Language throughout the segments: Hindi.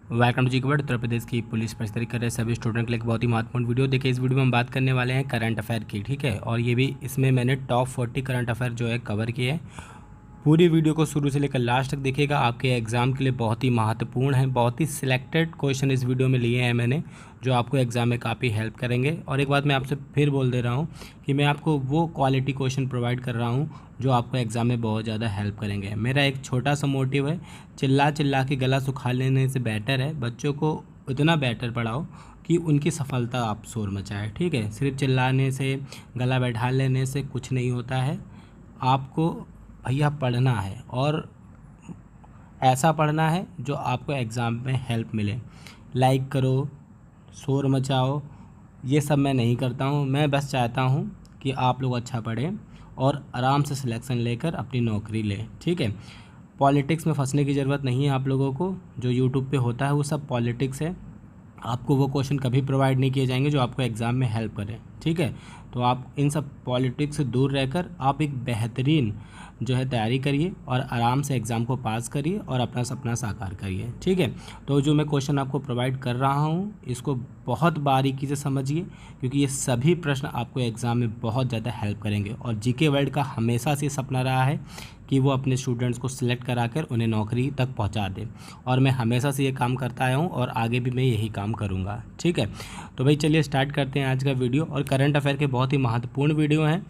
Welcome to जीकेवर्ड। उत्तर प्रदेश की पुलिस भर्ती कर रहे सभी स्टूडेंट के लिए एक बहुत ही महत्वपूर्ण वीडियो। देखिए, इस वीडियो में हम बात करने वाले हैं करंट अफेयर की, ठीक है। और ये भी इसमें मैंने टॉप 40 करंट अफेयर जो है कवर किए हैं। पूरी वीडियो को शुरू से लेकर लास्ट तक देखिएगा, आपके एग्ज़ाम के लिए बहुत ही महत्वपूर्ण है। बहुत ही सिलेक्टेड क्वेश्चन इस वीडियो में लिए हैं मैंने, जो आपको एग्ज़ाम में काफ़ी हेल्प करेंगे। और एक बात मैं आपसे फिर बोल दे रहा हूँ कि मैं आपको वो क्वालिटी क्वेश्चन प्रोवाइड कर रहा हूँ जो आपको एग्ज़ाम में बहुत ज़्यादा हेल्प करेंगे। मेरा एक छोटा सा मोटिव है, चिल्ला चिल्ला के गला सुखा लेने से बेटर है बच्चों को इतना बेटर पढ़ाओ कि उनकी सफलता आप शोर मचाए, ठीक है। सिर्फ चिल्लाने से, गला बैठा लेने से कुछ नहीं होता है। आपको भैया पढ़ना है, और ऐसा पढ़ना है जो आपको एग्ज़ाम में हेल्प मिले। लाइक करो, शोर मचाओ, ये सब मैं नहीं करता हूँ। मैं बस चाहता हूँ कि आप लोग अच्छा पढ़ें और आराम से सिलेक्शन लेकर अपनी नौकरी लें, ठीक है। पॉलिटिक्स में फंसने की ज़रूरत नहीं है आप लोगों को। जो यूट्यूब पे होता है वो सब पॉलिटिक्स है। आपको वो क्वेश्चन कभी प्रोवाइड नहीं किए जाएंगे जो आपको एग्ज़ाम में हेल्प करें, ठीक है। तो आप इन सब पॉलिटिक्स से दूर रहकर आप एक बेहतरीन जो है तैयारी करिए और आराम से एग्ज़ाम को पास करिए और अपना सपना साकार करिए, ठीक है। तो जो मैं क्वेश्चन आपको प्रोवाइड कर रहा हूँ इसको बहुत बारीकी से समझिए, क्योंकि ये सभी प्रश्न आपको एग्ज़ाम में बहुत ज़्यादा हेल्प करेंगे। और जीके वर्ल्ड का हमेशा से सपना रहा है कि वो अपने स्टूडेंट्स को सिलेक्ट कराकर उन्हें नौकरी तक पहुंचा दे, और मैं हमेशा से ये काम करता आया हूँ और आगे भी मैं यही काम करूँगा, ठीक है। तो भाई चलिए स्टार्ट करते हैं आज का वीडियो। और करंट अफेयर के बहुत ही महत्वपूर्ण वीडियो हैं,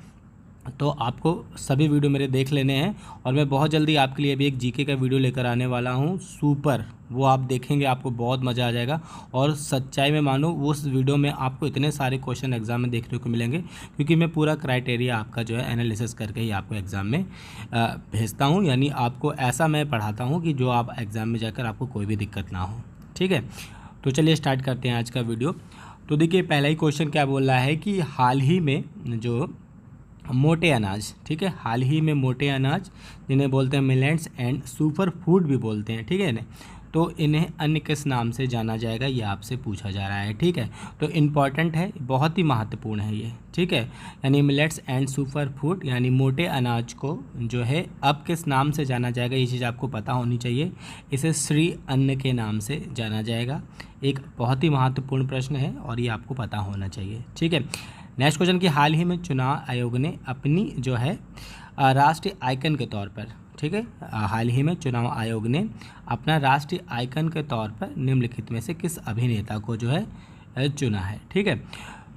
तो आपको सभी वीडियो मेरे देख लेने हैं। और मैं बहुत जल्दी आपके लिए भी एक जीके का वीडियो लेकर आने वाला हूँ, सुपर। वो आप देखेंगे, आपको बहुत मज़ा आ जाएगा। और सच्चाई में मानो, उस वीडियो में आपको इतने सारे क्वेश्चन एग्जाम में देखने को मिलेंगे, क्योंकि मैं पूरा क्राइटेरिया आपका जो है एनालिसिस करके ही आपको एग्ज़ाम में भेजता हूँ। यानी आपको ऐसा मैं पढ़ाता हूँ कि जो आप एग्ज़ाम में जाकर आपको कोई भी दिक्कत ना हो, ठीक है। तो चलिए स्टार्ट करते हैं आज का वीडियो। तो देखिए, पहला ही क्वेश्चन क्या बोल रहा है कि हाल ही में जो मोटे अनाज, ठीक है, हाल ही में मोटे अनाज जिन्हें बोलते हैं मिलेट्स एंड सुपर फूड भी बोलते हैं, ठीक है ना, तो इन्हें अन्य किस नाम से जाना जाएगा, ये आपसे पूछा जा रहा है, ठीक है। तो इम्पॉर्टेंट है, बहुत ही महत्वपूर्ण है ये, ठीक है। यानी मिलेट्स एंड सुपर फूड यानी मोटे अनाज को जो है अब किस नाम से जाना जाएगा, ये चीज़ आपको पता होनी चाहिए। इसे श्री अन्न के नाम से जाना जाएगा। एक बहुत ही महत्वपूर्ण प्रश्न है और ये आपको पता होना चाहिए, ठीक है। नेक्स्ट क्वेश्चन कि हाल ही में चुनाव आयोग ने अपनी जो है राष्ट्रीय आइकन के तौर पर, ठीक है, हाल ही में चुनाव आयोग ने अपना राष्ट्रीय आइकन के तौर पर निम्नलिखित में से किस अभिनेता को जो है चुना है, ठीक है।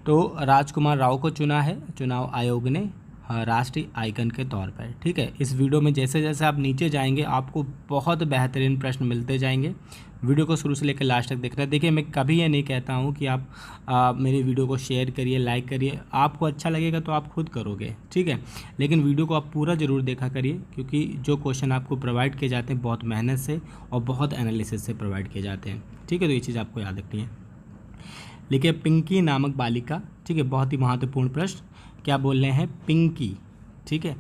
तो राजकुमार राव को चुना है चुनाव आयोग ने राष्ट्रीय आइकन के तौर पर, ठीक है। इस वीडियो में जैसे जैसे आप नीचे जाएंगे आपको बहुत बेहतरीन प्रश्न मिलते जाएंगे। वीडियो को शुरू से लेकर लास्ट तक देखना। देखिए, मैं कभी ये नहीं कहता हूँ कि आप मेरी वीडियो को शेयर करिए, लाइक करिए। आपको अच्छा लगेगा तो आप खुद करोगे, ठीक है, लेकिन वीडियो को आप पूरा ज़रूर देखा करिए, क्योंकि जो क्वेश्चन आपको प्रोवाइड किए जाते हैं बहुत मेहनत से और बहुत एनालिसिस से प्रोवाइड किए जाते हैं, ठीक है। तो ये चीज़ आपको याद रखनी है। लिखिए, पिंकी नामक बालिका, ठीक है, बहुत ही महत्वपूर्ण प्रश्न। क्या बोल रहे हैं, पिंकी, ठीक है,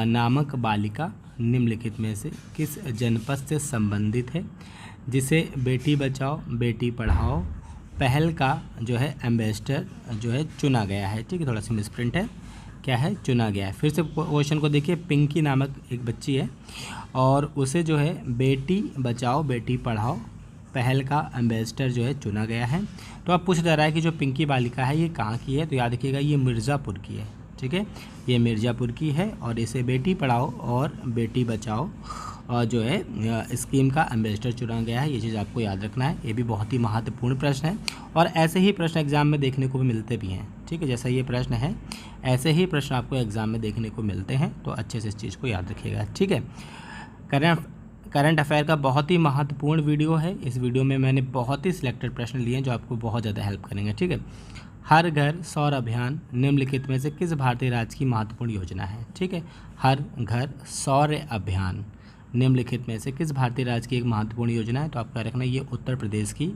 नामक बालिका निम्नलिखित में से किस जनपद से संबंधित है, जिसे बेटी बचाओ बेटी पढ़ाओ पहल का जो है एम्बेसडर जो है चुना गया है, ठीक है। थोड़ा सा मिसप्रिंट है, क्या है, चुना गया है। फिर से क्वेश्चन को देखिए, पिंकी नामक एक बच्ची है और उसे जो है बेटी बचाओ बेटी पढ़ाओ पहल का एम्बेसडर जो है चुना गया है। तो आप पूछ जा रहा है कि जो पिंकी बालिका है ये कहाँ की है, तो याद रखिएगा ये मिर्ज़ापुर की है, ठीक है, ये मिर्ज़ापुर की है। और इसे बेटी पढ़ाओ और बेटी बचाओ और जो है स्कीम का एम्बेसडर चुना गया है। ये चीज़ आपको याद रखना है। ये भी बहुत ही महत्वपूर्ण प्रश्न है और ऐसे ही प्रश्न एग्जाम में देखने को भी मिलते भी हैं, ठीक है। जैसा ये प्रश्न है ऐसे ही प्रश्न आपको एग्जाम में देखने को मिलते हैं, तो अच्छे से इस चीज़ को याद रखिएगा, ठीक है। करंट अफेयर का बहुत ही महत्वपूर्ण वीडियो है। इस वीडियो में मैंने बहुत ही सिलेक्टेड प्रश्न लिए हैं जो आपको बहुत ज़्यादा हेल्प करेंगे, ठीक है। हर घर सौर अभियान निम्नलिखित में से किस भारतीय राज्य की महत्वपूर्ण योजना है, ठीक है। हर घर सौर अभियान निम्नलिखित में से किस भारतीय राज्य की एक महत्वपूर्ण योजना है, तो आपका रखना ये उत्तर प्रदेश की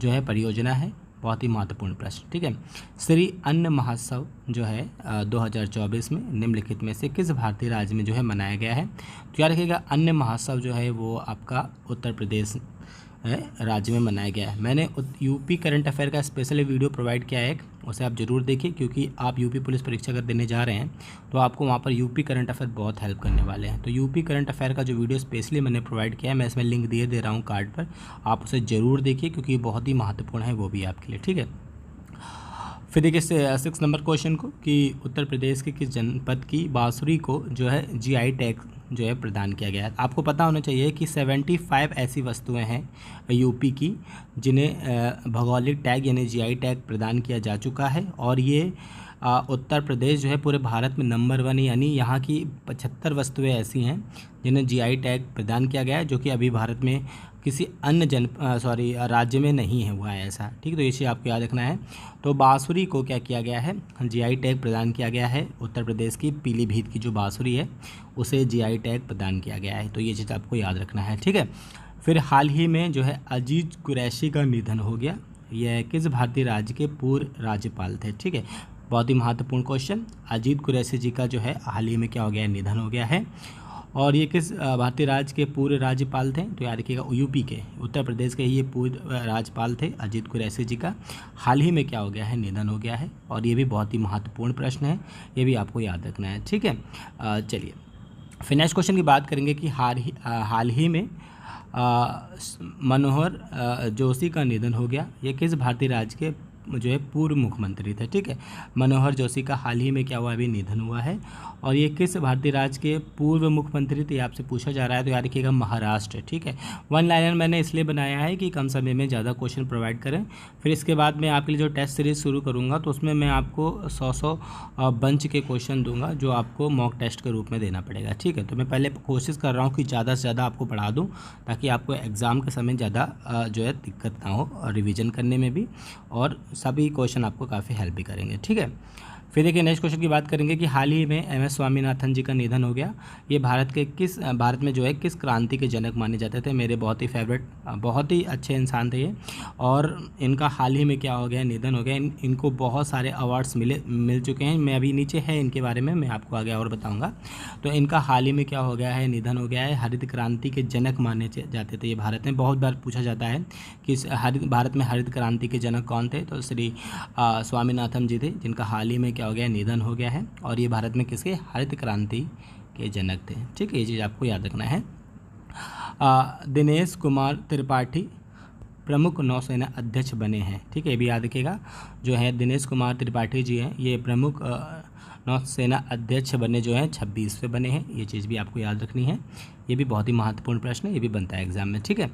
जो है परियोजना है। बहुत ही महत्वपूर्ण प्रश्न, ठीक है। श्री अन्न महोत्सव जो है 2024 में निम्नलिखित में से किस भारतीय राज्य में जो है मनाया गया है, तो याद रखिएगा अन्न महोत्सव जो है वो आपका उत्तर प्रदेश राज्य में मनाया गया है। मैंने यूपी करंट अफेयर का स्पेशल वीडियो प्रोवाइड किया है, उसे आप ज़रूर देखिए, क्योंकि आप यूपी पुलिस परीक्षा अगर देने जा रहे हैं तो आपको वहाँ पर यूपी करंट अफेयर बहुत हेल्प करने वाले हैं। तो यूपी करंट अफेयर का जो वीडियो स्पेशली मैंने प्रोवाइड किया है, मैं इसमें लिंक दे रहा हूँ कार्ड पर, आप उसे ज़रूर देखिए क्योंकि बहुत ही महत्वपूर्ण है वो भी आपके लिए, ठीक है। फिर देखिए 6 नंबर क्वेश्चन को कि उत्तर प्रदेश के किस जनपद की बांसुरी को जो है जीआई टैग जो है प्रदान किया गया है। आपको पता होना चाहिए कि 75 ऐसी वस्तुएं हैं यूपी की जिन्हें भौगोलिक टैग यानी जीआई टैग प्रदान किया जा चुका है, और ये उत्तर प्रदेश जो है पूरे भारत में नंबर 1 यानी यहाँ की 75 वस्तुएं ऐसी हैं जिन्हें जीआई टैग प्रदान किया गया है, जो कि अभी भारत में किसी अन्य राज्य में नहीं है हुआ है ऐसा, ठीक। तो ये चीज़ आपको याद रखना है। तो बांसुरी को क्या किया गया है, जीआई टैग प्रदान किया गया है। उत्तर प्रदेश की पीलीभीत की जो बांसुरी है उसे जीआई टैग प्रदान किया गया है, तो ये चीज़ आपको याद रखना है, ठीक है। फिर हाल ही में जो है अजीज कुरैशी का निधन हो गया। यह किस भारतीय राज्य के पूर्व राज्यपाल थे, ठीक है। बहुत ही महत्वपूर्ण क्वेश्चन। अजीत कुरैशी जी का जो है हाल ही में क्या हो गया है, निधन हो गया है। और ये किस भारतीय राज्य के पूर्व राज्यपाल थे, तो याद रखिएगा यूपी के, उत्तर प्रदेश के ये पूर्व राज्यपाल थे अजीत कुरैशी जी का हाल ही में क्या हो गया है, निधन हो गया है। और ये भी बहुत ही महत्वपूर्ण प्रश्न है, ये भी आपको याद रखना है, ठीक है। चलिए फिर नेक्स्ट क्वेश्चन की बात करेंगे कि हाल ही में मनोहर जोशी का निधन हो गया। ये किस भारतीय राज्य के जो है पूर्व मुख्यमंत्री थे, ठीक है। मनोहर जोशी का हाल ही में क्या हुआ, अभी निधन हुआ है। और ये किस भारतीय राज्य के पूर्व मुख्यमंत्री थे, आपसे पूछा जा रहा है, तो याद रखिएगा महाराष्ट्र, ठीक है। 1 लाइनर मैंने इसलिए बनाया है कि कम समय में ज़्यादा क्वेश्चन प्रोवाइड करें। फिर इसके बाद मैं आपके लिए जो टेस्ट सीरीज़ शुरू करूँगा तो उसमें मैं आपको 100 बंच के क्वेश्चन दूंगा जो आपको मॉक टेस्ट के रूप में देना पड़ेगा, ठीक है। तो मैं पहले कोशिश कर रहा हूँ कि ज़्यादा से ज़्यादा आपको पढ़ा दूँ ताकि आपको एग्ज़ाम के समय ज़्यादा जो है दिक्कत ना हो और रिविज़न करने में भी, और सभी क्वेश्चन आपको काफ़ी हेल्प भी करेंगे, ठीक है। फिर देखिए नेक्स्ट क्वेश्चन की बात करेंगे कि हाल ही में एम एस स्वामीनाथन जी का निधन हो गया। ये भारत में जो है किस क्रांति के जनक माने जाते थे। मेरे बहुत ही फेवरेट, बहुत ही अच्छे इंसान थे ये, और इनका हाल ही में क्या हो गया, निधन हो गया। इनको बहुत सारे अवार्ड्स मिल चुके हैं। मैं अभी नीचे है इनके बारे में मैं आपको आगे और बताऊँगा। तो इनका हाल ही में क्या हो गया है, निधन हो गया है। हरित क्रांति के जनक माने जाते थे ये। भारत में बहुत बार पूछा जाता है कि भारत में हरित क्रांति के जनक कौन थे, तो श्री स्वामीनाथन जी थे, जिनका हाल ही में क्या हो गया, निधन हो गया है। और ये भारत में किसके, हरित क्रांति के जनक थे, ठीक है। ये चीज़ आपको याद रखना है। दिनेश कुमार त्रिपाठी प्रमुख नौसेना अध्यक्ष बने हैं, ठीक है। ये भी याद रखिएगा, जो है दिनेश कुमार त्रिपाठी जी हैं, ये प्रमुख नौसेना अध्यक्ष बने जो हैं 26वें बने हैं। ये चीज़ भी आपको याद रखनी है, ये भी बहुत ही महत्वपूर्ण प्रश्न है, ये भी बनता है एग्जाम में, ठीक है।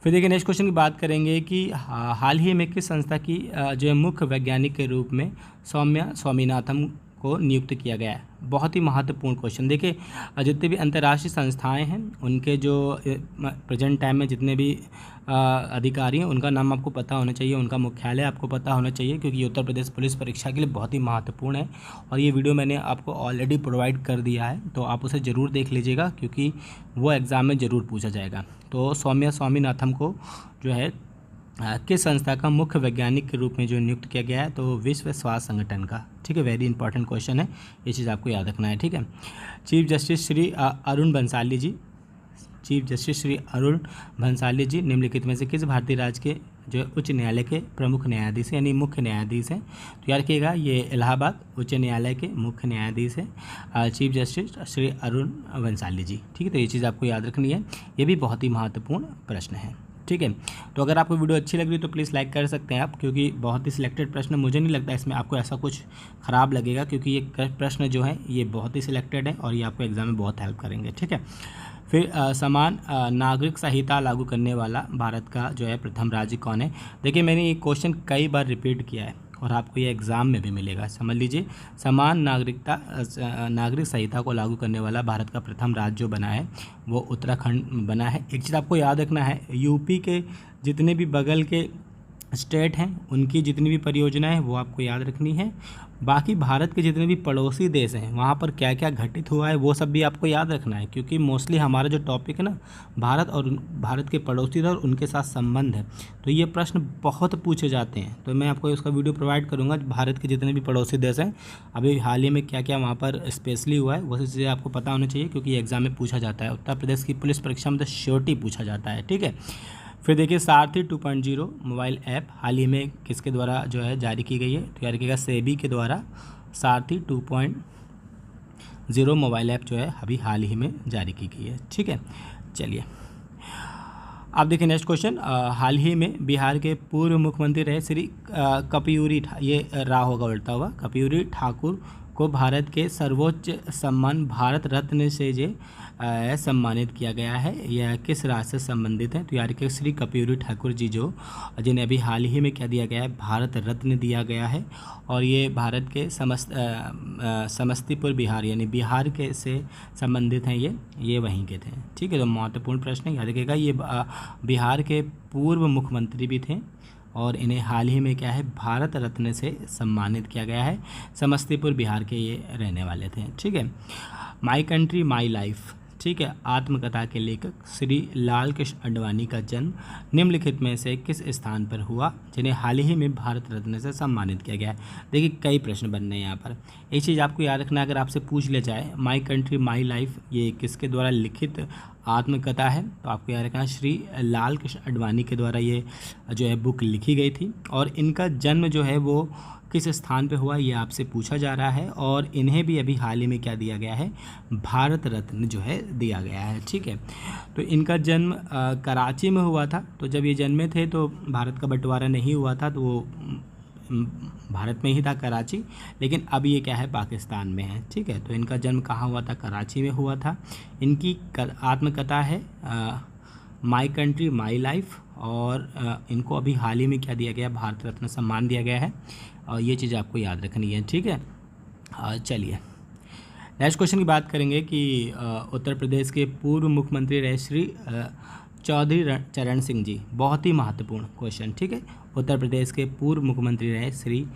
फिर देखिए नेक्स्ट क्वेश्चन की बात करेंगे कि हाल ही में किस संस्था की जो है मुख्य वैज्ञानिक के रूप में सौम्या स्वामीनाथन को नियुक्त किया गया है। बहुत ही महत्वपूर्ण क्वेश्चन। देखिए जितने भी अंतर्राष्ट्रीय संस्थाएं हैं उनके जो प्रेजेंट टाइम में जितने भी अधिकारी हैं उनका नाम आपको पता होना चाहिए, उनका मुख्यालय आपको पता होना चाहिए, क्योंकि ये उत्तर प्रदेश पुलिस परीक्षा के लिए बहुत ही महत्वपूर्ण है। और ये वीडियो मैंने आपको ऑलरेडी प्रोवाइड कर दिया है, तो आप उसे ज़रूर देख लीजिएगा क्योंकि वो एग्ज़ाम में ज़रूर पूछा जाएगा। तो सौम्या स्वामीनाथन को जो है किस संस्था का मुख्य वैज्ञानिक के रूप में जो नियुक्त किया गया है, तो विश्व स्वास्थ्य संगठन का, ठीक है। वेरी इंपॉर्टेंट क्वेश्चन है, ये चीज़ आपको याद रखना है, ठीक है। चीफ जस्टिस श्री अरुण बंसाली जी निम्नलिखित में से किस भारतीय राज्य के जो उच्च न्यायालय के प्रमुख न्यायाधीश यानी मुख्य न्यायाधीश हैं, तो याद रखिएगा ये इलाहाबाद उच्च न्यायालय के मुख्य न्यायाधीश हैं चीफ जस्टिस श्री अरुण बंसाली जी, ठीक है। तो ये चीज़ आपको याद रखनी है, ये भी बहुत ही महत्वपूर्ण प्रश्न है, ठीक है। तो अगर आपको वीडियो अच्छी लग रही है तो प्लीज़ लाइक कर सकते हैं आप, क्योंकि बहुत ही सिलेक्टेड प्रश्न, मुझे नहीं लगता इसमें आपको ऐसा कुछ ख़राब लगेगा, क्योंकि ये प्रश्न जो है ये बहुत ही सिलेक्टेड है और ये आपको एग्जाम में बहुत हेल्प करेंगे, ठीक है। फिर समान नागरिक संहिता लागू करने वाला भारत का जो है प्रथम राज्य कौन है। देखिए मैंने ये क्वेश्चन कई बार रिपीट किया है और आपको ये एग्ज़ाम में भी मिलेगा, समझ लीजिए। समान नागरिक संहिता को लागू करने वाला भारत का प्रथम राज्य जो बना है वो उत्तराखंड बना है। एक चीज़ आपको याद रखना है, यूपी के जितने भी बगल के स्टेट हैं उनकी जितनी भी परियोजनाएं हैं वो आपको याद रखनी है। बाकी भारत के जितने भी पड़ोसी देश हैं वहाँ पर क्या क्या घटित हुआ है वो सब भी आपको याद रखना है, क्योंकि मोस्टली हमारा जो टॉपिक है ना भारत और भारत के पड़ोसी और उनके साथ संबंध है, तो ये प्रश्न बहुत पूछे जाते हैं। तो मैं आपको उसका वीडियो प्रोवाइड करूँगा, भारत के जितने भी पड़ोसी देश हैं अभी हाल ही में क्या क्या वहाँ पर स्पेशली हुआ है वो सब चीज़ें आपको पता होना चाहिए, क्योंकि एग्ज़ाम में पूछा जाता है। उत्तर प्रदेश की पुलिस परीक्षा में तो श्योरिटी पूछा जाता है, ठीक है। फिर देखिए सारथी 2.0 मोबाइल ऐप हाल ही में किसके द्वारा जो है जारी की गई है, तो याद रखिएगा सेबी के द्वारा सारथी 2.0 मोबाइल ऐप जो है अभी हाल ही में जारी की गई है। ठीक है, चलिए आप देखिए नेक्स्ट क्वेश्चन। हाल ही में बिहार के पूर्व मुख्यमंत्री रहे श्री ये रा होगा उल्टा हुआ, कपूरी ठाकुर को भारत के सर्वोच्च सम्मान भारत रत्न से जो सम्मानित किया गया है। यह किस राज्य से संबंधित है, तो यार के श्री कपूरी ठाकुर जी जो जिन्हें अभी हाल ही में क्या दिया गया है, भारत रत्न दिया गया है। और ये भारत के समस्तीपुर बिहार यानी बिहार के से संबंधित हैं, ये वहीं के थे। ठीक है, तो महत्वपूर्ण प्रश्न है, याद रखिएगा। ये बिहार के पूर्व मुख्यमंत्री भी थे और इन्हें हाल ही में क्या है, भारत रत्न से सम्मानित किया गया है। समस्तीपुर बिहार के ये रहने वाले थे। ठीक है, माई कंट्री माई लाइफ, ठीक है, आत्मकथा के लेखक श्री लाल कृष्ण आडवाणी का जन्म निम्नलिखित में से किस स्थान पर हुआ, जिन्हें हाल ही में भारत रत्न से सम्मानित किया गया है। देखिए कई प्रश्न बन रहे हैं यहाँ पर, एक चीज़ आपको याद रखना, अगर आपसे पूछ लिया जाए माई कंट्री माई लाइफ ये किसके द्वारा लिखित आत्मकथा है, तो आपको याद रखना श्री लाल कृष्ण आडवाणी के द्वारा ये जो है बुक लिखी गई थी। और इनका जन्म जो है वो किस स्थान पे हुआ ये आपसे पूछा जा रहा है। और इन्हें भी अभी हाल ही में क्या दिया गया है, भारत रत्न जो है दिया गया है। ठीक है, तो इनका जन्म कराची में हुआ था। तो जब ये जन्मे थे तो भारत का बंटवारा नहीं हुआ था, तो वो भारत में ही था, कराची, लेकिन अब ये क्या है, पाकिस्तान में है। ठीक है, तो इनका जन्म कहाँ हुआ था, कराची में हुआ था। इनकी आत्मकथा है माई कंट्री माई लाइफ, और इनको अभी हाल ही में क्या दिया गया, भारत रत्न सम्मान दिया गया है। और ये चीज़ आपको याद रखनी है। ठीक है, चलिए नेक्स्ट क्वेश्चन की बात करेंगे कि उत्तर प्रदेश के पूर्व मुख्यमंत्री रहे श्री चौधरी चरण सिंह जी, बहुत ही महत्वपूर्ण क्वेश्चन। ठीक है, उत्तर प्रदेश के पूर्व मुख्यमंत्री रहे श्री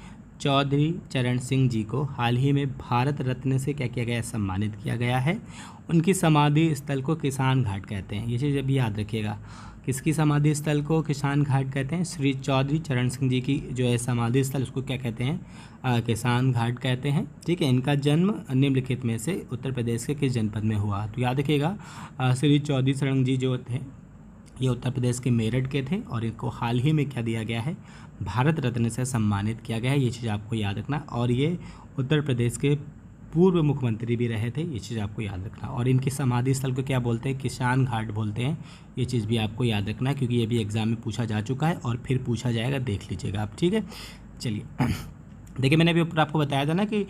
चौधरी चरण सिंह जी को हाल ही में भारत रत्न से क्या किया गया, सम्मानित किया गया है। उनकी समाधि स्थल को किसान घाट कहते हैं, ये चीज़ अभी याद रखिएगा। किसकी समाधि स्थल को किसान घाट कहते हैं, श्री चौधरी चरण सिंह जी की जो है समाधि स्थल उसको क्या कहते हैं, किसान घाट कहते हैं। ठीक है, इनका जन्म निम्नलिखित में से उत्तर प्रदेश के किस जनपद में हुआ, तो याद रखिएगा श्री चौधरी चरण जी जो थे ये उत्तर प्रदेश के मेरठ के थे, और इनको हाल ही में क्या दिया गया है, भारत रत्न से सम्मानित किया गया है। ये चीज़ आपको याद रखना। और ये उत्तर प्रदेश के पूर्व मुख्यमंत्री भी रहे थे, ये चीज़ आपको याद रखना। और इनकी समाधि स्थल को क्या बोलते हैं, किसान घाट बोलते हैं। ये चीज़ भी आपको याद रखना है, क्योंकि ये भी एग्जाम में पूछा जा चुका है और फिर पूछा जाएगा, देख लीजिएगा आप। ठीक है, चलिए देखिए मैंने अभी ऊपर आपको बताया था ना कि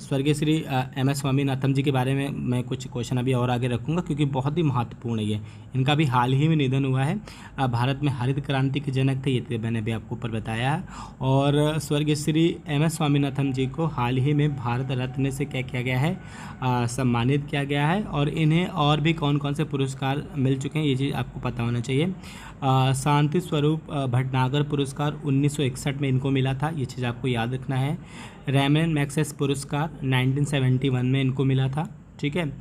स्वर्गीय श्री MS स्वामीनाथन जी के बारे में मैं कुछ क्वेश्चन अभी और आगे रखूंगा, क्योंकि बहुत ही महत्वपूर्ण है ये। इनका भी हाल ही में निधन हुआ है। भारत में हरित क्रांति के जनक थे, ये तो मैंने अभी आपको ऊपर बताया है। और स्वर्गीय श्री MS स्वामीनाथन जी को हाल ही में भारत रत्न से क्या किया गया है, सम्मानित किया गया है। और इन्हें और भी कौन कौन से पुरस्कार मिल चुके हैं ये चीज़ आपको पता होना चाहिए। शांति स्वरूप भटनागर पुरस्कार 1961 में इनको मिला था, ये चीज़ आपको याद रखना है। रैमन मैग्सेस पुरस्कार 1971 में इनको मिला था। ठीक है,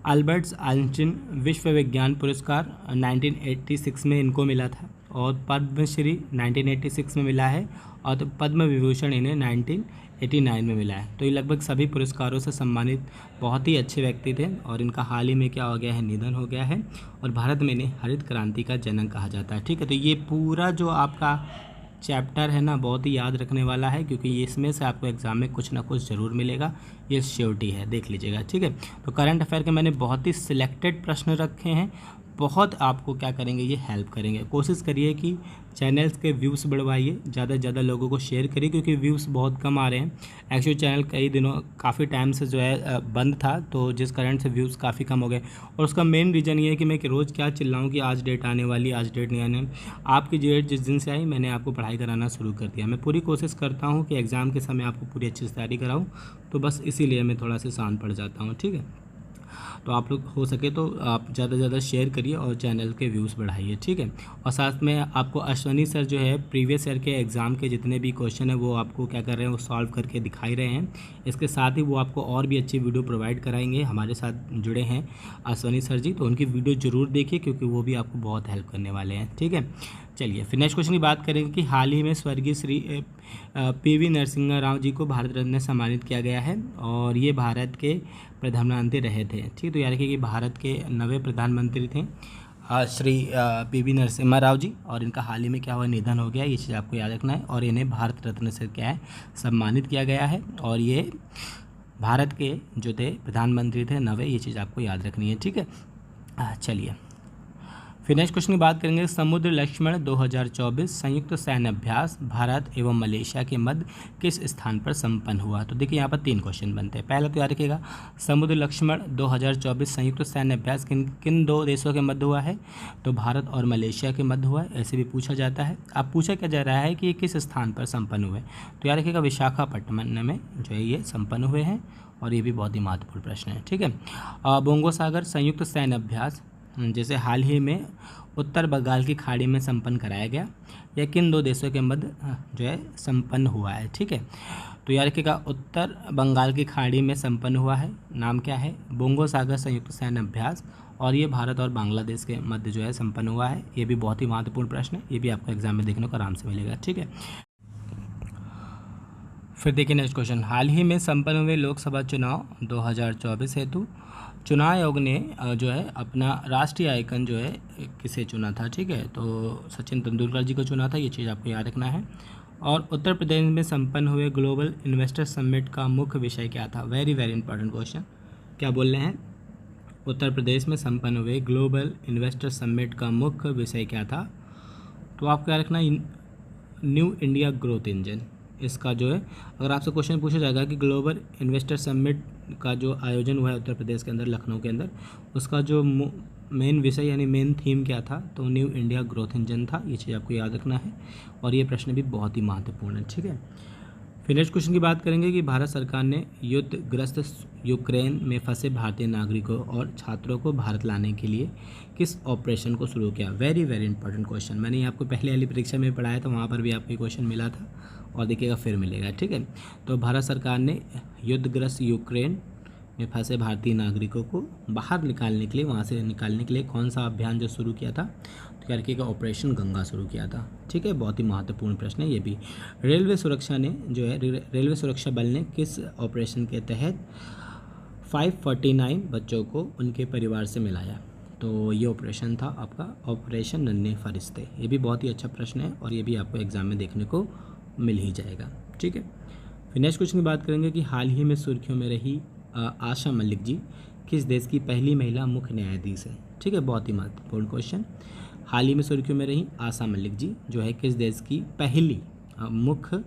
अल्बर्ट आइंस्टीन विश्व विज्ञान पुरस्कार 1986 में इनको मिला था। और पद्मश्री 1986 में मिला है, और तो पद्म विभूषण इन्हें 1989 में मिला है। तो ये लगभग सभी पुरस्कारों से सम्मानित बहुत ही अच्छे व्यक्ति थे। और इनका हाल ही में क्या हो गया है, निधन हो गया है। और भारत में इन्हें हरित क्रांति का जनक कहा जाता है। ठीक है, तो ये पूरा जो आपका चैप्टर है ना, बहुत ही याद रखने वाला है, क्योंकि इसमें से आपको एग्जाम में कुछ ना कुछ ज़रूर मिलेगा, ये श्योरिटी है, देख लीजिएगा। ठीक है, तो करंट अफेयर के मैंने बहुत ही सिलेक्टेड प्रश्न रखे हैं, बहुत आपको क्या करेंगे, ये हेल्प करेंगे। कोशिश करिए कि चैनल्स के व्यूज़ बढ़वाइए, ज़्यादा से ज़्यादा लोगों को शेयर करिए, क्योंकि व्यूज़ बहुत कम आ रहे हैं। एक्चुअली चैनल कई दिनों काफ़ी टाइम से जो है बंद था, तो जिस कारण से व्यूज़ काफ़ी कम हो गए। और उसका मेन रीज़न ये है कि मैं रोज़ क्या चिल्लाऊँ कि आज डेट आने वाली, आज डेट नहीं आने। आपकी डेट जिस दिन से आई मैंने आपको पढ़ाई कराना शुरू कर दिया। मैं पूरी कोशिश करता हूँ कि एग्ज़ाम के समय आपको पूरी अच्छी से तैयारी कराऊँ, तो बस इसीलिए मैं थोड़ा सा शांत पड़ जाता हूँ। ठीक है, तो आप लोग हो सके तो आप ज़्यादा से ज़्यादा शेयर करिए और चैनल के व्यूज़ बढ़ाइए। ठीक है, और साथ में आपको अश्वनी सर जो है प्रीवियस ईयर के एग्ज़ाम के जितने भी क्वेश्चन है वो आपको क्या कर रहे हैं, वो सॉल्व करके दिखाई रहे हैं। इसके साथ ही वो आपको और भी अच्छी वीडियो प्रोवाइड कराएंगे। हमारे साथ जुड़े हैं अश्वनी सर जी, तो उनकी वीडियो ज़रूर देखिए, क्योंकि वो भी आपको बहुत हेल्प करने वाले हैं। ठीक है, चलिए फिर नेक्स्ट क्वेश्चन की बात करेंगे कि हाल ही में स्वर्गीय श्री PV नरसिम्हा राव जी को भारत रत्न से सम्मानित किया गया है, और ये भारत के प्रधानमंत्री रहे थे। ठीक है, तो याद रखिए कि भारत के 9वें प्रधानमंत्री थे श्री पी.वी. नरसिम्हा राव जी, और इनका हाल ही में क्या हुआ, निधन हो गया। ये चीज़ आपको याद रखना है। और इन्हें भारत रत्न से क्या है, सम्मानित किया गया है। और ये भारत के जो थे प्रधानमंत्री थे 9वें, ये चीज़ आपको याद रखनी है, ठीक है। चलिए फिर नेक्स्ट क्वेश्चन की बात करेंगे। समुद्र लक्ष्मण 2024 संयुक्त सैन्य अभ्यास भारत एवं मलेशिया के मध्य किस स्थान पर संपन्न हुआ। तो देखिए यहाँ पर 3 क्वेश्चन बनते हैं। पहला तो याद रखिएगा, समुद्र लक्ष्मण 2024 संयुक्त सैन्य अभ्यास किन किन 2 देशों के मध्य हुआ है। तो भारत और मलेशिया के मध्य हुआ है, ऐसे भी पूछा जाता है। अब पूछा क्या जा रहा है कि ये किस स्थान पर संपन्न हुए। तो याद रखिएगा विशाखापट्टनम में जो है ये संपन्न हुए हैं, और ये भी बहुत ही महत्वपूर्ण प्रश्न है, ठीक है। बोंगो सागर संयुक्त सैन्य अभ्यास जैसे हाल ही में उत्तर बंगाल की खाड़ी में संपन्न कराया गया, यह किन 2 देशों के मध्य जो है संपन्न हुआ है, ठीक है। तो याद रखिएगा उत्तर बंगाल की खाड़ी में संपन्न हुआ है, नाम क्या है, बोंगो सागर संयुक्त सैन्य अभ्यास, और ये भारत और बांग्लादेश के मध्य जो है संपन्न हुआ है। ये भी बहुत ही महत्वपूर्ण प्रश्न है, ये भी आपको एग्जाम में देखने को आराम से मिलेगा, ठीक है। फिर देखिए नेक्स्ट क्वेश्चन, हाल ही में संपन्न हुए लोकसभा चुनाव 2024 हेतु चुनाव आयोग ने जो है अपना राष्ट्रीय आइकन जो है किसे चुना था, ठीक है। तो सचिन तेंदुलकर जी को चुना था, ये चीज़ आपको याद रखना है। और उत्तर प्रदेश में संपन्न हुए ग्लोबल इन्वेस्टर समिट का मुख्य विषय क्या था। वेरी वेरी इंपॉर्टेंट क्वेश्चन, क्या बोल रहे हैं, उत्तर प्रदेश में संपन्न हुए ग्लोबल इन्वेस्टर समिट का मुख्य विषय क्या था। तो आपको याद रखना न्यू इंडिया ग्रोथ इंजन। इसका जो है अगर आपसे क्वेश्चन पूछा जाएगा कि ग्लोबल इन्वेस्टर समिट का जो आयोजन हुआ है उत्तर प्रदेश के अंदर, लखनऊ के अंदर, उसका जो मेन विषय यानी मेन थीम क्या था, तो न्यू इंडिया ग्रोथ इंजन था। ये चीज़ आपको याद रखना है, और ये प्रश्न भी बहुत ही महत्वपूर्ण है, ठीक है। फिर नेक्स्ट क्वेश्चन की बात करेंगे कि भारत सरकार ने युद्धग्रस्त यूक्रेन में फंसे भारतीय नागरिकों और छात्रों को भारत लाने के लिए किस ऑपरेशन को शुरू किया। वेरी वेरी इंपॉर्टेंट क्वेश्चन, मैंने आपको पहले वाली परीक्षा में पढ़ाया था, वहाँ पर भी आपको क्वेश्चन मिला था, और देखिएगा फिर मिलेगा, ठीक है। तो भारत सरकार ने युद्धग्रस्त यूक्रेन में फंसे भारतीय नागरिकों को बाहर निकालने के लिए, वहाँ से निकालने के लिए कौन सा अभियान जो शुरू किया था, तो क्या रखिएगा ऑपरेशन गंगा शुरू किया था, ठीक है। बहुत ही महत्वपूर्ण प्रश्न है ये भी। रेलवे सुरक्षा ने जो है रेलवे सुरक्षा बल ने किस ऑपरेशन के तहत 549 बच्चों को उनके परिवार से मिलाया। तो ये ऑपरेशन था आपका ऑपरेशन नन्हे फरिश्ते। ये भी बहुत ही अच्छा प्रश्न है, और ये भी आपको एग्जाम में देखने को मिल ही जाएगा, ठीक है। फिर नेक्स्ट क्वेश्चन की बात करेंगे कि हाल ही में सुर्खियों में रही आशा मलिक जी किस देश की पहली महिला मुख्य न्यायाधीश है, ठीक है। बहुत ही महत्वपूर्ण क्वेश्चन, हाल ही में सुर्खियों में रही आशा मलिक जी जो है किस देश की पहली मुख्य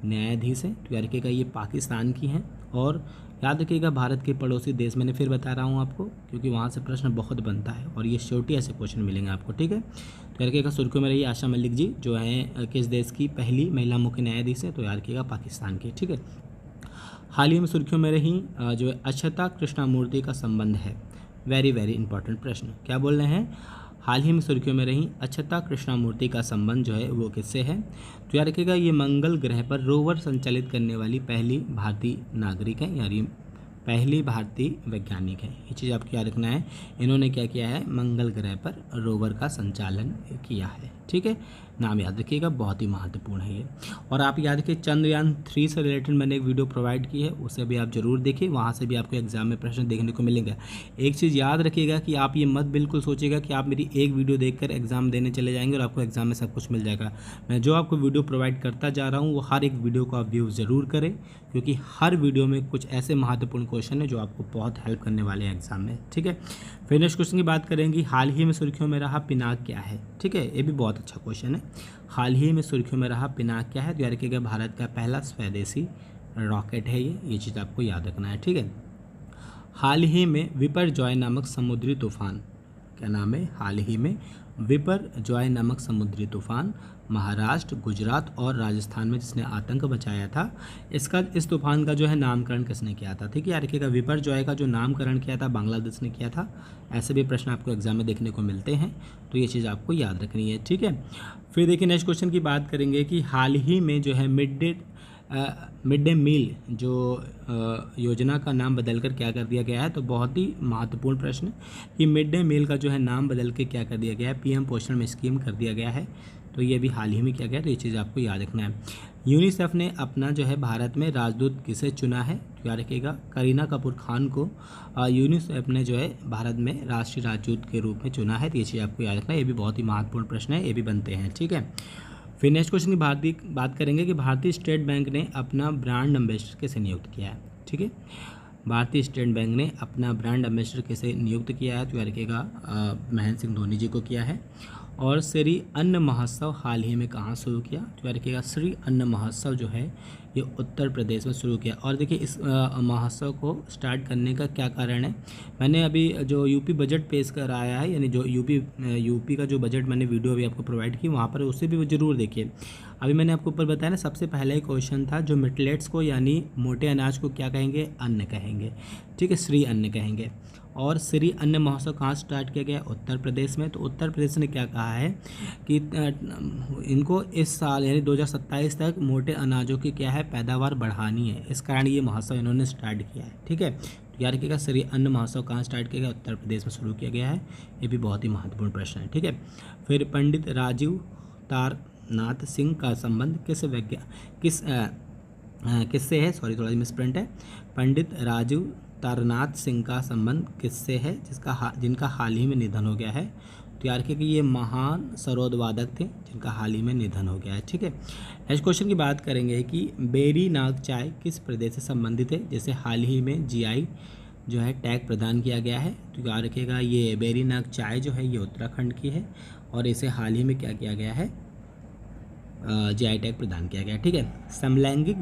न्यायाधीश है। तो याद रखिएगा ये पाकिस्तान की हैं, और याद रखिएगा भारत के पड़ोसी देश, मैंने फिर बता रहा हूँ आपको, क्योंकि वहाँ से प्रश्न बहुत बनता है, और ये छोटी ऐसे क्वेश्चन मिलेंगे आपको, ठीक है। तो याद रखिएगा सुर्खियों में रही आशा मलिक जी जो है किस देश की पहली महिला मुख्य न्यायाधीश है। तो याद रखिएगा पाकिस्तान की, ठीक है। हाल ही में सुर्खियों में रही जो है अक्षता कृष्णामूर्ति का संबंध है। वेरी वेरी इंपॉर्टेंट प्रश्न, क्या बोल रहे हैं, हाल ही में सुर्खियों में रही अक्षता कृष्णामूर्ति का संबंध जो है वो किससे है। तो याद रखिएगा ये मंगल ग्रह पर रोवर संचालित करने वाली पहली भारतीय नागरिक है, यानी पहली भारतीय वैज्ञानिक है। ये चीज़ आपको याद रखना है, इन्होंने क्या किया है, मंगल ग्रह पर रोवर का संचालन किया है, ठीक है। नाम याद रखिएगा, बहुत ही महत्वपूर्ण है ये। और आप याद रखिए चंद्रयान 3 से रिलेटेड मैंने एक वीडियो प्रोवाइड की है, उसे भी आप जरूर देखिए, वहाँ से भी आपको एग्जाम में प्रश्न देखने को मिलेंगे। एक चीज़ याद रखिएगा कि आप ये मत बिल्कुल सोचिएगा कि आप मेरी एक वीडियो देखकर एग्जाम देने चले जाएंगे और आपको एग्जाम में सब कुछ मिल जाएगा। मैं जो आपको वीडियो प्रोवाइड करता जा रहा हूँ वो हर एक वीडियो को आप व्यू ज़रूर करें, क्योंकि हर वीडियो में कुछ ऐसे महत्वपूर्ण क्वेश्चन है जो आपको बहुत हेल्प करने वाले हैं एग्जाम में, ठीक है। फिर नेक्स्ट क्वेश्चन की बात करेंगे, हाल ही में सुर्खियों में रहा पिनाक क्या है, ठीक है। ये भी बहुत अच्छा क्वेश्चन है, हाल ही में सुर्खियों में रहा पिनाक क्या है। तो याद रखिएगा भारत का पहला स्वदेशी रॉकेट है ये चीज़ आपको याद रखना है, ठीक है। हाल ही में विपरजॉय नामक समुद्री तूफान, क्या नाम है, हाल ही में विपरजॉय नामक समुद्री तूफान महाराष्ट्र, गुजरात और राजस्थान में जिसने आतंक मचाया था, इस तूफान का जो है नामकरण किसने किया था, ठीक है। याद रखिएगा विपरजॉय का जो नामकरण किया था बांग्लादेश ने किया था। ऐसे भी प्रश्न आपको एग्जाम में देखने को मिलते हैं, तो ये चीज़ आपको याद रखनी है, ठीक है। फिर देखिए नेक्स्ट क्वेश्चन की बात करेंगे कि हाल ही में जो है मिड डे मील जो योजना का नाम बदलकर क्या कर दिया गया है। तो बहुत ही महत्वपूर्ण प्रश्न कि मिड डे मील का जो है नाम बदल के क्या कर दिया गया है, पीएम पोषण में स्कीम कर दिया गया है। तो ये भी हाल ही में किया गया, तो ये चीज़ आपको याद रखना है। यूनिसेफ ने अपना जो है भारत में राजदूत किसे चुना है, तो याद रखिएगा करीना कपूर खान को यूनिसेफ ने जो है भारत में राष्ट्रीय राजदूत के रूप में चुना है। तो ये चीज़ आपको याद रखना है, ये भी बहुत ही महत्वपूर्ण प्रश्न है, ये भी बनते हैं। ठीक है, फिर नेक्स्ट क्वेश्चन की बात करेंगे कि भारतीय स्टेट बैंक ने अपना ब्रांड एम्बेसडर किसे नियुक्त किया है। ठीक है, भारतीय स्टेट बैंक ने अपना ब्रांड एम्बेसडर किसे नियुक्त किया है, तो याद रखिएगा महेंद्र सिंह धोनी जी को किया है। और श्री अन्न महोत्सव हाल ही में कहाँ शुरू किया, तो याद रखिएगा श्री अन्न महोत्सव जो है ये उत्तर प्रदेश में शुरू किया। और देखिए इस महोत्सव को स्टार्ट करने का क्या कारण है, मैंने अभी जो यूपी बजट पेश कराया है, यानी जो यूपी का जो बजट मैंने वीडियो अभी आपको प्रोवाइड की, वहाँ पर उसे भी ज़रूर देखिए। अभी मैंने आपको ऊपर बताया ना, सबसे पहला ही क्वेश्चन था जो मिटलेट्स को यानी मोटे अनाज को क्या कहेंगे, अन्न कहेंगे। ठीक है, श्री अन्न कहेंगे। और श्री अन्न महोत्सव कहाँ स्टार्ट किया गया, उत्तर प्रदेश में। तो उत्तर प्रदेश ने क्या कहा है कि इनको इस साल यानी 2027 तक मोटे अनाजों की क्या है पैदावार बढ़ानी है, इस कारण ये महोत्सव इन्होंने स्टार्ट किया है। ठीक है, तो याद रखिएगा श्री अन्न महोत्सव कहाँ स्टार्ट किया गया, उत्तर प्रदेश में शुरू किया गया है। ये भी बहुत ही महत्वपूर्ण प्रश्न है। ठीक है, फिर पंडित राजीव तारनाथ सिंह का संबंध किससे है, सॉरी थोड़ा मिसप्रिंट है। पंडित राजीव तारनाथ सिंह का संबंध किससे है, जिनका हाल ही में निधन हो गया है। तो याद रखिए कि ये महान सरोद वादक थे जिनका हाल ही में निधन हो गया है। ठीक है, नेक्स्ट क्वेश्चन की बात करेंगे कि बेरी नाग चाय किस प्रदेश से संबंधित है, जैसे हाल ही में जीआई जो है टैग प्रदान किया गया है। तो याद रखिएगा ये बेरी नाग चाय जो है ये उत्तराखंड की है और इसे हाल ही में क्या किया गया है, जीआई टैग प्रदान किया गया। ठीक है, समलैंगिक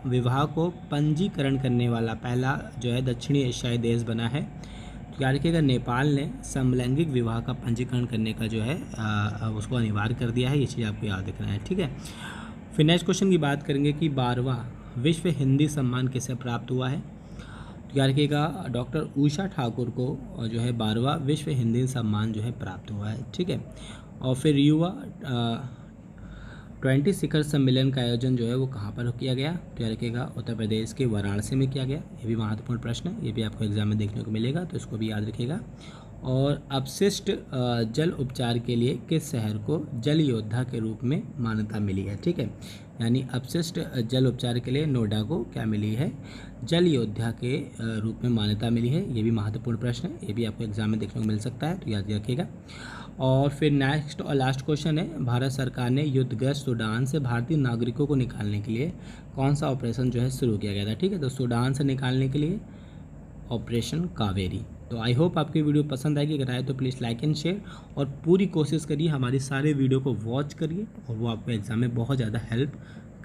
विवाह को पंजीकरण करने वाला पहला जो है दक्षिणी एशियाई देश बना है। तो याद रखिएगा नेपाल ने समलैंगिक विवाह का पंजीकरण करने का जो है उसको अनिवार्य कर दिया है, ये चीज़ आपको याद रखना है। ठीक है, फिर नेक्स्ट क्वेश्चन की बात करेंगे कि 12वां विश्व हिंदी सम्मान किसे प्राप्त हुआ है। तो याद रखिएगा डॉक्टर उषा ठाकुर को जो है 12वां विश्व हिंदी सम्मान जो है प्राप्त हुआ है। ठीक है, और फिर युवा 20 शिखर सम्मेलन का आयोजन जो है वो कहाँ पर किया गया, तो याद रखिएगा उत्तर प्रदेश के वाराणसी में किया गया। ये भी महत्वपूर्ण प्रश्न है, ये भी आपको एग्जाम में देखने को मिलेगा, तो इसको भी याद रखिएगा। और अपशिष्ट जल उपचार के लिए किस शहर को जल योद्धा के रूप में मान्यता मिली है। ठीक है, यानी अपशिष्ट जल उपचार के लिए नोएडा को क्या मिली है, जल योद्धा के रूप में मान्यता मिली है। ये भी महत्वपूर्ण प्रश्न है, ये भी आपको एग्जाम में देखने को मिल सकता है, तो याद रखिएगा। और फिर नेक्स्ट और लास्ट क्वेश्चन है, भारत सरकार ने युद्धग्रस्त सूडान से भारतीय नागरिकों को निकालने के लिए कौन सा ऑपरेशन जो है शुरू किया गया था। ठीक है, तो सूडान से निकालने के लिए ऑपरेशन कावेरी। तो आई होप आपकी वीडियो पसंद आएगी, अगर आए तो प्लीज़ लाइक एंड शेयर और पूरी कोशिश करिए हमारी सारे वीडियो को वॉच करिए और वो आपको एग्जाम में बहुत ज़्यादा हेल्प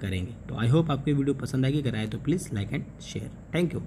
करेंगे। तो आई होप आपकी वीडियो पसंद आएगी, अगर आए तो please like and share. Thank you.